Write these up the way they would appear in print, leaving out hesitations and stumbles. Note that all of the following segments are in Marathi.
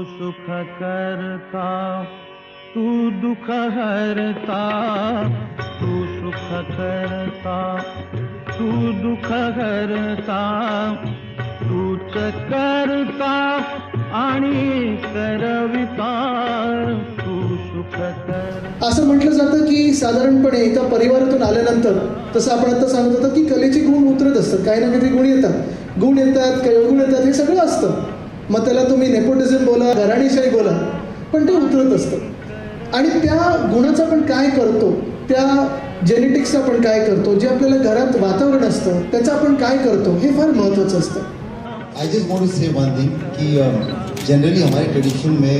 सुख करता, तू दुख हरता, तू सुख करता, तू दुख हरता, तूच करता आणि करविता, तू सुख कर. असं म्हटलं जातं की साधारणपणे एका परिवारातून आल्यानंतर, तसं आपण आता सांगत होतो की कलेचे गुण उतरत असतात, काही ना काही गुण येतात, काही अवगुण येतात, हे सगळं असतं. मग त्याला तुम्ही नेपोटिझम बोला, घराणेशाही बोला, पण ते उतरत असतं. आणि त्या गुणाचं आपण काय करतो, त्या जेनेटिक्सचं आपण काय करतो, जे आपल्याला घरात वातावरण असतं त्याचं आपण काय करतो, हे फार महत्त्वाचं असतं. I just want to say one thing कि जनरली हमारे ट्रेडिशन में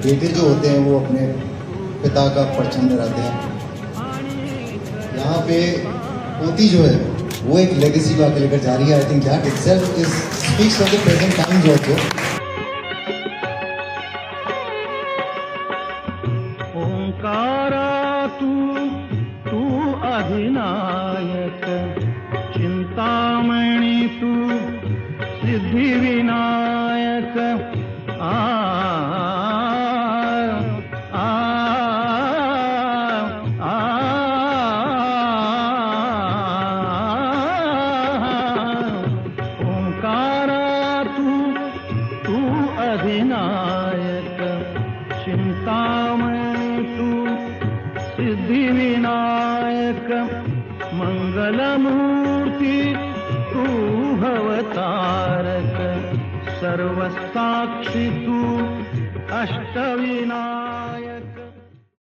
बेटे जो होते हैं वो अपने पिता का परचम लहराते हैं. यहाँ पे पोती जो है वो एक लेगेसी को आगे लेकर जा रही है. I think that itself is speaks of the present times also. Omkara तू अधिनायक, चिंतामणी तू सिद्धिविनायक. आ आ आ ओंकारा तू अधिनायक, चिंतामणी तू सिद्धिविनायक. मंगलमूर्ती तू भवतारक, सर्वसाक्षी तू अष्टविनायक.